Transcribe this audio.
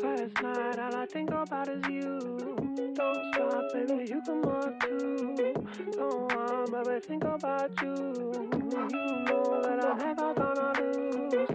Last night, all I think about is you. Don't stop, baby, you come up too. Don't want, baby, think about you. You know that I'm never gonna lose.